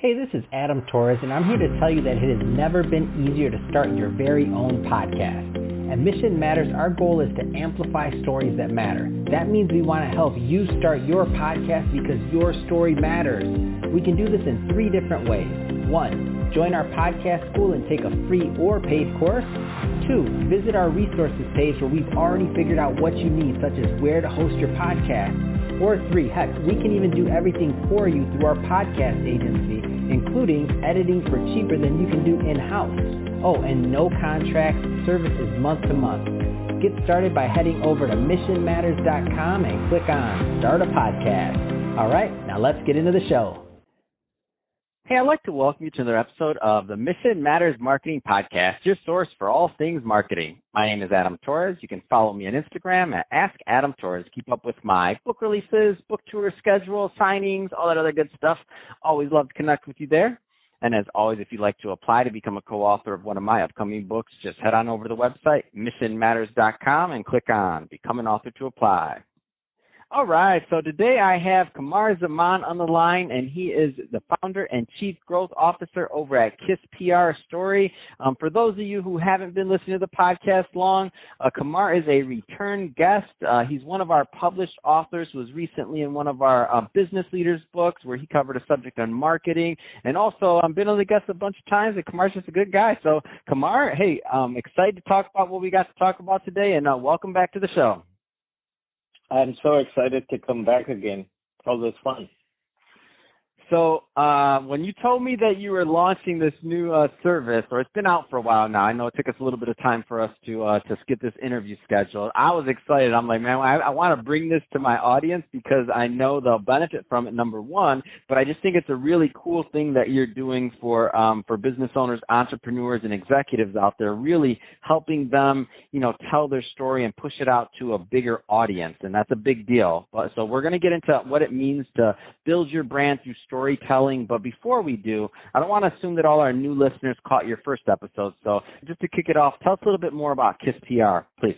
Hey, this is Adam Torres, and I'm here to tell you that it has never been easier to start your very own podcast. At Mission Matters, our goal is to amplify stories that matter. That means we want to help you start your podcast because your story matters. We can do this in 3 different ways. 1, join our podcast school and take a free or paid course. 2, visit our resources page where we've already figured out what you need, such as where to host your podcast. Or 3, heck, we can even do everything for you through our podcast agency, including editing for cheaper than you can do in-house. Oh, and no contracts, service is month to month. Get started by heading over to missionmatters.com and click on Start a Podcast. All right, now let's get into the show. Hey, I'd like to welcome you to another episode of the Mission Matters Marketing Podcast, your source for all things marketing. My name is Adam Torres. You can follow me on Instagram at AskAdamTorres. Keep up with my book releases, book tour schedule, signings, all that other good stuff. Always love to connect with you there. And as always, if you'd like to apply to become a co-author of one of my upcoming books, just head on over to the website, missionmatters.com, and click on Become an Author to apply. All right, so today I have Qamar Zaman on the line, and he is the founder and chief growth officer over at Kiss PR Story. For those of you who haven't been listening to the podcast long, Qamar is a return guest. He's one of our published authors, was recently in one of our business leaders books where he covered a subject on marketing, and also been on the guest a bunch of times, and Qamar's just a good guy. So Qamar, hey, I'm excited to talk about what we got to talk about today, and welcome back to the show. I'm so excited to come back again. It's always fun. So when you told me that you were launching this new service, or it's been out for a while now, I know it took us a little bit of time for us to get this interview scheduled. I was excited. I'm like, man, I want to bring this to my audience because I know they'll benefit from it, number one, but I just think it's a really cool thing that you're doing for business owners, entrepreneurs, and executives out there, really helping them, tell their story and push it out to a bigger audience, and that's a big deal. So we're going to get into what it means to build your brand through storytelling, but before we do, I don't want to assume that all our new listeners caught your first episode. So just to kick it off, tell us a little bit more about Kiss PR, please.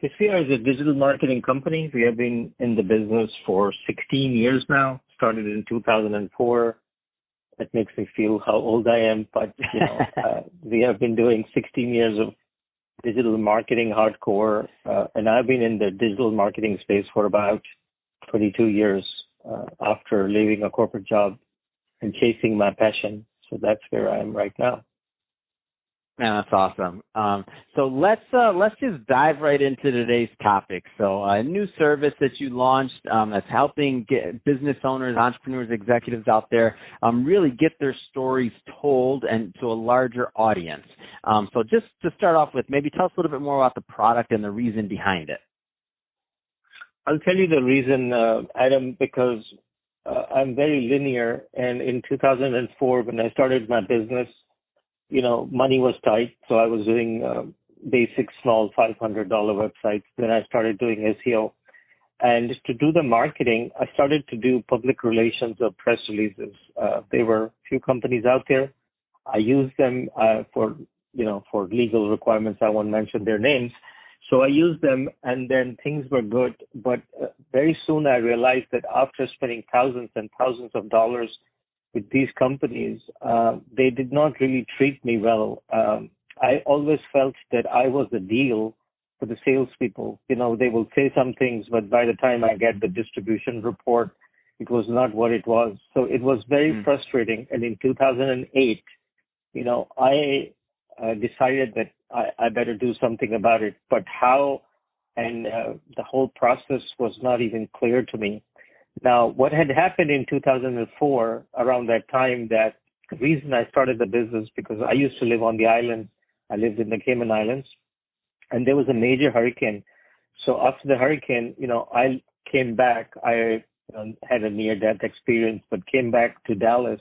Kiss PR is a digital marketing company. We have been in the business for 16 years now. Started in 2004. That makes me feel how old I am, but we have been doing 16 years of digital marketing hardcore, and I've been in the digital marketing space for about 22 years. After leaving a corporate job and chasing my passion. So that's where I am right now. Man, that's awesome. So let's just dive right into today's topic. So a new service that you launched that's helping get business owners, entrepreneurs, executives out there really get their stories told and to a larger audience. So just to start off with, maybe tell us a little bit more about the product and the reason behind it. I'll tell you the reason, Adam, because I'm very linear. And in 2004, when I started my business, money was tight. So I was doing basic, small $500 websites. Then I started doing SEO. And to do the marketing, I started to do public relations or press releases. There were a few companies out there. I used them for legal requirements. I won't mention their names. So I used them, and then things were good. But very soon I realized that after spending thousands and thousands of dollars with these companies, they did not really treat me well. I always felt that I was the deal for the salespeople. They will say some things, but by the time I get the distribution report, it was not what it was. So it was very frustrating. And in 2008, I decided that I better do something about it. But how and the whole process was not even clear to me. Now, what had happened in 2004, around that time, that the reason I started the business, because I used to live on the island. I lived in the Cayman Islands, and there was a major hurricane. So after the hurricane, I came back. I had a near-death experience, but came back to Dallas.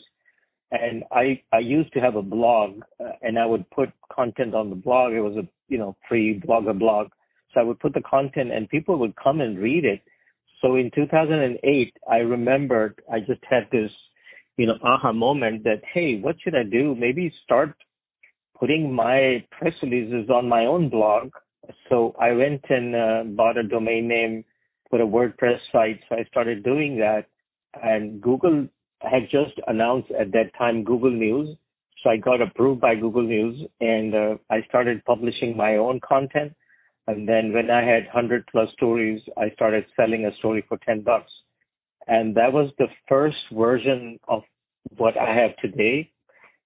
And I used to have a blog, and I would put content on the blog. It was a, free blogger blog. So I would put the content, and people would come and read it. So in 2008, I remembered I just had this, aha moment that, hey, what should I do? Maybe start putting my press releases on my own blog. So I went and bought a domain name, put a WordPress site. So I started doing that, and Google had just announced at that time Google News. So I got approved by Google News, and I started publishing my own content. And then when I had 100 plus stories, I started selling a story for $10. And that was the first version of what I have today.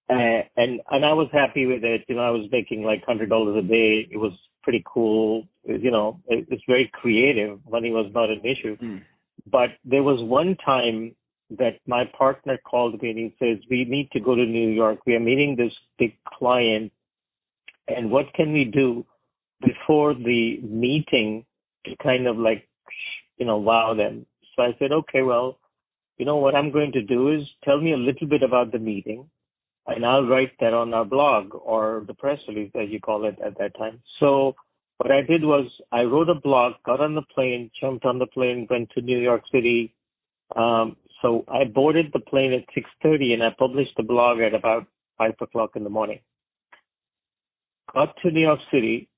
And I was happy with it. I was making like $100 a day. It was pretty cool. It's very creative. Money was not an issue. But there was one time that my partner called me and he says, we need to go to New York. We are meeting this big client. And what can we do before the meeting to kind of like, wow them? So I said, okay, well, what I'm going to do is tell me a little bit about the meeting, and I'll write that on our blog or the press release, as you call it at that time. So what I did was I wrote a blog, got on the plane, jumped on the plane, went to New York City. So I boarded the plane at 6:30 and I published the blog at about 5 o'clock in the morning. Got to New York City,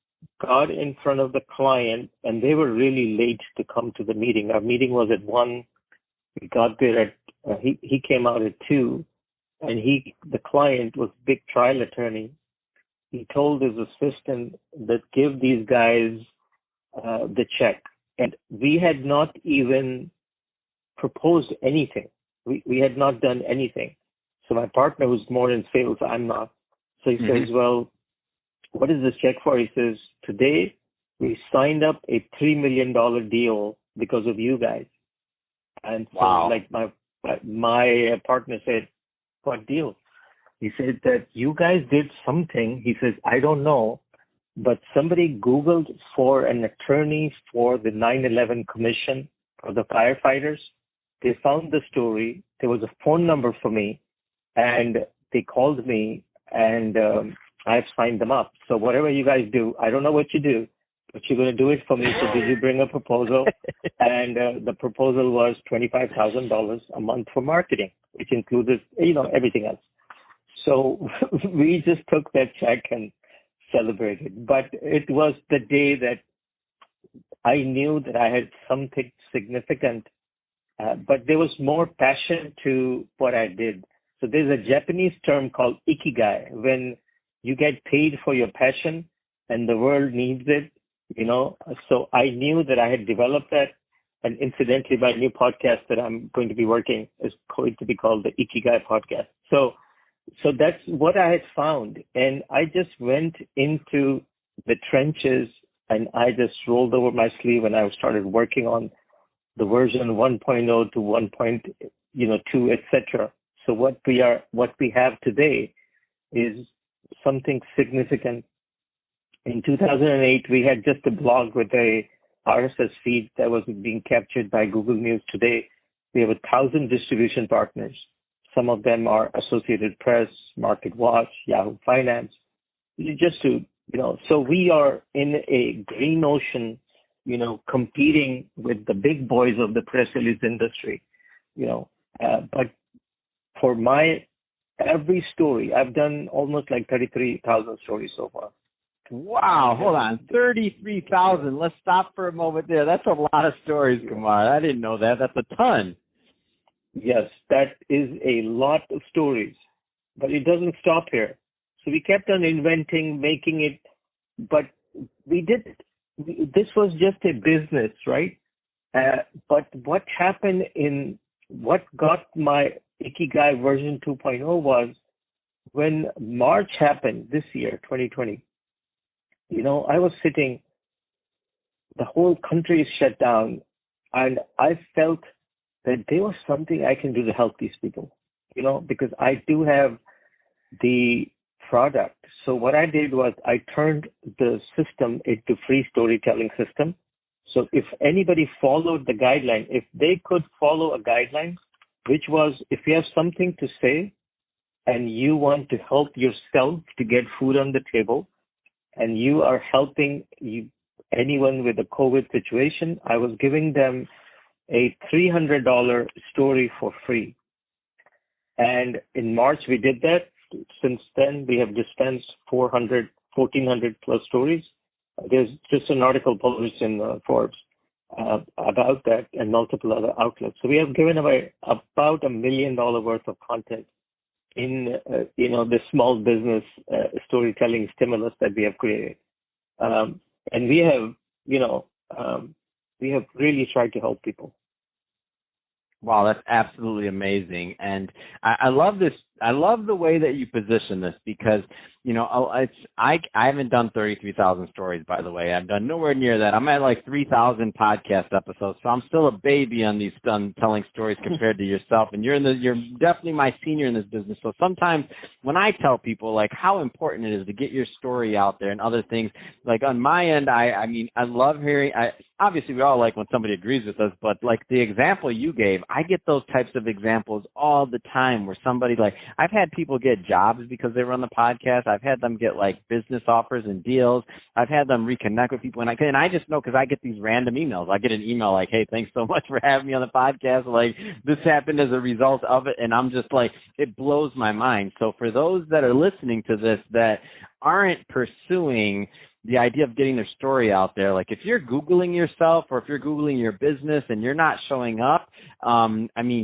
got in front of the client, and they were really late to come to the meeting. Our meeting was at 1. We got there at, he came out at 2, and the client was a big trial attorney. He told his assistant that give these guys the check. And we had not even proposed anything. We had not done anything. So my partner, who's more in sales, I'm not. So he says, well, what is this check for? He says, today we signed up a $3 million deal because of you guys. And so like my partner said, what deal? He said that you guys did something. He says, I don't know, but somebody Googled for an attorney for the 9/11 commission for the firefighters. They found the story. There was a phone number for me, and they called me, and I've signed them up. So whatever you guys do, I don't know what you do, but you're going to do it for me. So did you bring a proposal? And the proposal was $25,000 a month for marketing, which included, everything else. So we just took that check and celebrated. But it was the day that I knew that I had something significant, but there was more passion to what I did. So there's a Japanese term called ikigai, when you get paid for your passion and the world needs it, So I knew that I had developed that. And incidentally, my new podcast that I'm going to be working is going to be called the Ikigai Podcast. So that's what I had found. And I just went into the trenches and I just rolled over my sleeve and I started working on the version 1.0 to 1.2, etc. So what we have today is something significant. In 2008, we had just a blog with a RSS feed that was being captured by Google News. Today, we have 1,000 distribution partners. Some of them are Associated Press, MarketWatch, Yahoo Finance. Just to, so we are in a green ocean, competing with the big boys of the press release industry, but for every story, I've done almost like 33,000 stories so far. Wow, hold on. 33,000. Let's stop for a moment there. That's a lot of stories, Qamar. I didn't know that. That's a ton. Yes, that is a lot of stories, but it doesn't stop here. So we kept on inventing, making it, but this was just a business, right? But what happened what got my Ikigai version 2.0 was when March happened this year, 2020. I was sitting, the whole country is shut down, and I felt that there was something I can do to help these people, because I do have the product. So what I did was I turned the system into free storytelling system. So if anybody followed the guideline, if they could follow a guideline, which was if you have something to say and you want to help yourself to get food on the table, and you are helping anyone with a COVID situation, I was giving them a $300 story for free. And in March, we did that. Since then, we have dispensed 1,400 plus stories. There's just an article published in Forbes. about that and multiple other outlets. So we have given away about $1 million worth of content in, the small business storytelling stimulus that we have created. And we have, we have really tried to help people. Wow, that's absolutely amazing. And I love this. I love the way that you position this because, I haven't done 33,000 stories, by the way. I've done nowhere near that. I'm at like 3,000 podcast episodes. So I'm still a baby on these telling stories compared to yourself. And you're definitely my senior in this business. So sometimes when I tell people like how important it is to get your story out there and other things, like on my end, I love hearing, obviously we all like when somebody agrees with us, but like the example you gave, I get those types of examples all the time where somebody like, I've had people get jobs because they run the podcast. I've had them get like business offers and deals. I've had them reconnect with people. And I just know because I get these random emails. I get an email like, hey, thanks so much for having me on the podcast. Like this happened as a result of it. And I'm just like, it blows my mind. So for those that are listening to this that aren't pursuing the idea of getting their story out there, like if you're Googling yourself or if you're Googling your business and you're not showing up,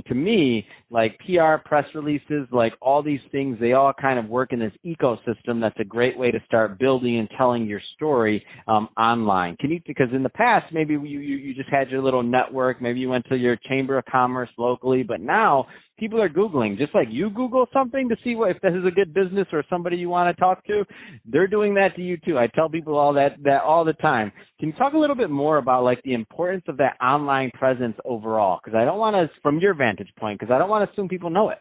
to me, like PR, press releases, like all these things, they all kind of work in this ecosystem. That's a great way to start building and telling your story online. Because in the past, maybe you just had your little network, maybe you went to your chamber of commerce locally, but now people are Googling, just like you Google something to see if this is a good business or somebody you want to talk to. They're doing that to you too. I tell people all that all the time. Can you talk a little bit more about like the importance of that online presence overall? Because I don't want to, from your vantage point, because I don't want to assume people know it.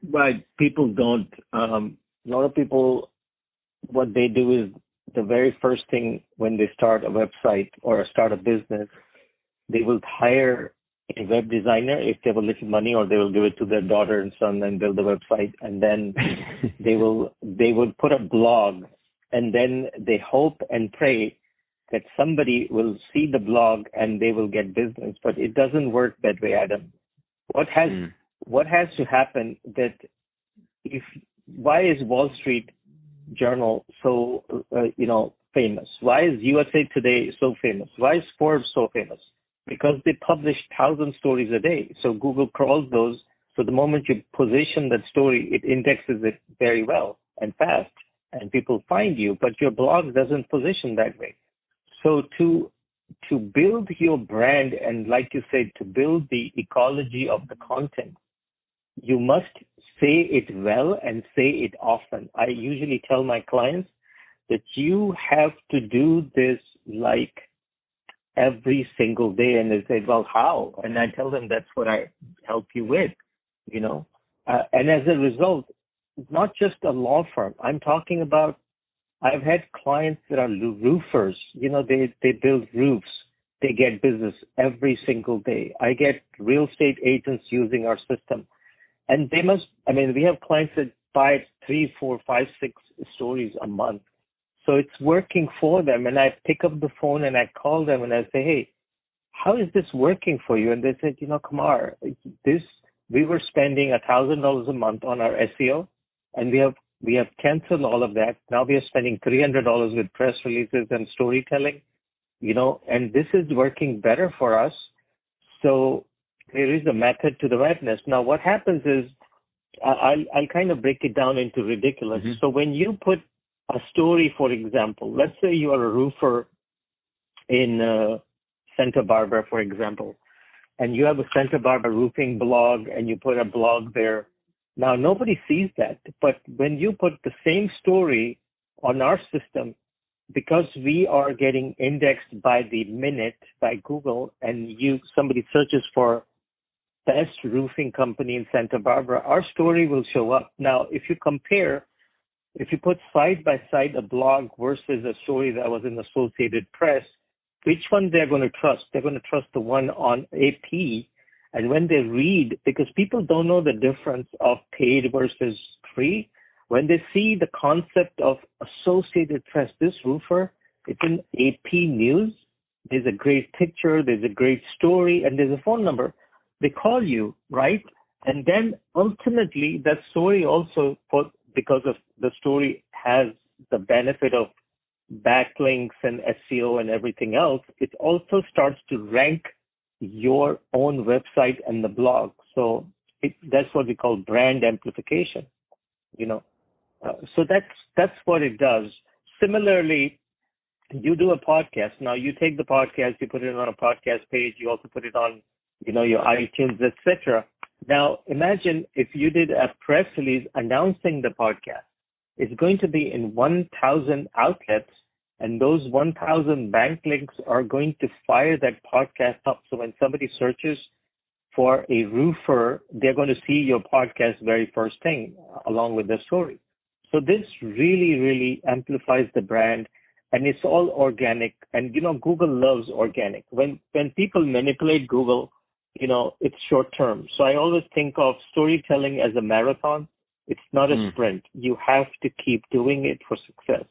Right. People don't. A lot of people, what they do is the very first thing when they start a website or start a business, they will hire a web designer if they have a little money, or they will give it to their daughter and son and build a website, and then they will put a blog, and then they hope and pray that somebody will see the blog and they will get business. But it doesn't work that way, Adam. What has to happen that why is Wall Street Journal so famous? Why is USA Today so famous? Why is Forbes so famous? Because they publish 1,000 stories a day. So Google crawls those. So the moment you position that story, it indexes it very well and fast, and people find you. But your blog doesn't position that way. So to build your brand and, like you said, to build the ecology of the content, you must say it well and say it often. I usually tell my clients that you have to do this like every single day, and they say, well, how? And I tell them that's what I help you with, and as a result, not just a law firm. I'm talking about, I've had clients that are roofers, they build roofs. They get business every single day. I get real estate agents using our system, and we have clients that buy 3, 4, 5, 6 stories a month. So it's working for them, and I pick up the phone and I call them and I say, hey, how is this working for you? And they said, Qamar, we were spending $1,000 a month on our SEO, and we have canceled all of that. Now we are spending $300 with press releases and storytelling, and this is working better for us. So there is a method to the madness. Now what happens is, I'll kind of break it down into ridiculous. Mm-hmm. So when you put a story, for example, let's say you are a roofer in Santa Barbara, for example, and you have a Santa Barbara roofing blog and you put a blog there. Now, nobody sees that. But when you put the same story on our system, because we are getting indexed by the minute by Google, and somebody searches for best roofing company in Santa Barbara, our story will show up. Now, if you put side by side a blog versus a story that was in Associated Press, which one they're going to trust? They're going to trust the one on AP. And when they read, because people don't know the difference of paid versus free, when they see the concept of Associated Press, this roofer, it's in AP News, there's a great picture, there's a great story, and there's a phone number. They call you, right? And then ultimately that story also, because of the story has the benefit of backlinks and SEO and everything else, it also starts to rank your own website and the blog. So that's what we call brand amplification, you know. So that's what it does. Similarly, you do a podcast. Now you take the podcast, you put it on a podcast page, you also put it on, you know, your iTunes, etc. Now imagine if you did a press release announcing the podcast. It's going to be in 1,000 outlets, and those 1,000 backlinks are going to fire that podcast up. So when somebody searches for a roofer, they're going to see your podcast very first thing along with the story. So this really, really amplifies the brand, and it's all organic. And, you know, Google loves organic. When people manipulate Google, you know, it's short term. So I always think of storytelling as a marathon. It's not a sprint. You have to keep doing it for success.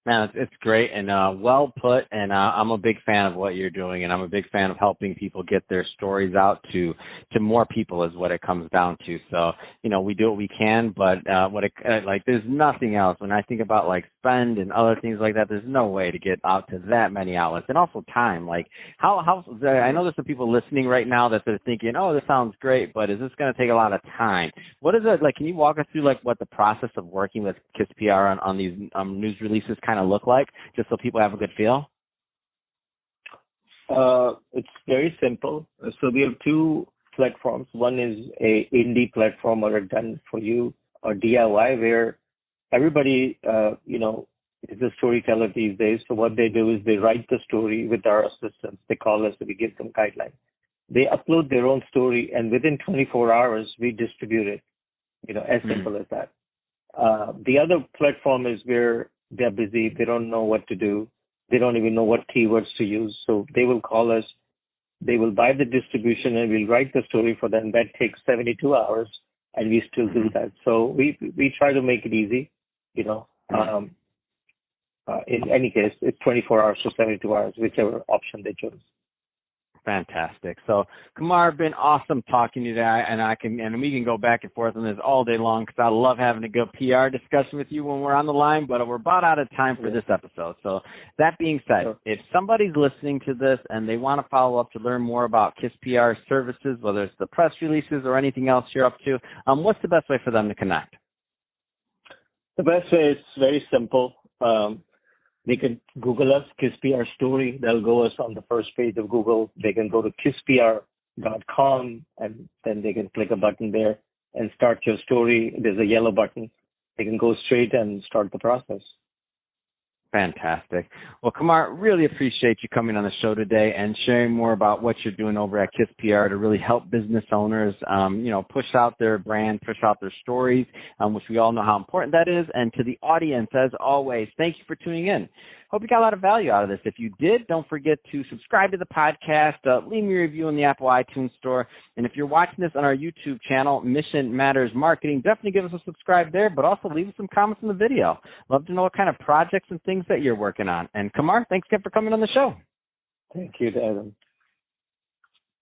Man, it's great and well put, and I'm a big fan of what you're doing, and I'm a big fan of helping people get their stories out to more people is what it comes down to. So, you know, we do what we can, but there's nothing else. When I think about like spend and other things like that, there's no way to get out to that many outlets, and also time. Like how I know there's some people listening right now that they're thinking, oh, this sounds great, but is this going to take a lot of time? What is it like? Can you walk us through like what the process of working with KISS PR on these news releases kind of look like, just so people have a good feel? It's very simple. So we have two platforms. One is a indie platform or a done for you or DIY where everybody, you know, is a storyteller these days. So what they do is they write the story with our assistants. They call us and we give them guidelines. They upload their own story, and within 24 hours, we distribute it. You know, as simple as that. The other platform is where they're busy. They don't know what to do. They don't even know what keywords to use. So they will call us. They will buy the distribution, and we'll write the story for them. That takes 72 hours, and we still do that. So we try to make it easy. You know, in any case, it's 24 hours to 72 hours, whichever option they choose. Fantastic. So, Qamar, been awesome talking to you today, and we can go back and forth on this all day long because I love having a good PR discussion with you when we're on the line, but we're about out of time for this episode. So, that being said, if somebody's listening to this and they want to follow up to learn more about KISS PR services, whether it's the press releases or anything else you're up to, what's the best way for them to connect? The best way is very simple. They can Google us, KISS PR Story. They'll go us on the first page of Google. They can go to kisspr.com, and then they can click a button there and start your story. There's a yellow button. They can go straight and start the process. Fantastic. Well, Qamar, really appreciate you coming on the show today and sharing more about what you're doing over at KISS PR to really help business owners, push out their brand, push out their stories, which we all know how important that is. And to the audience, as always, thank you for tuning in. Hope you got a lot of value out of this. If you did, don't forget to subscribe to the podcast, leave me a review in the Apple iTunes Store. And if you're watching this on our YouTube channel, Mission Matters Marketing, definitely give us a subscribe there, but also leave us some comments in the video. Love to know what kind of projects and things that you're working on. And Qamar, thanks again for coming on the show. Thank you, Adam.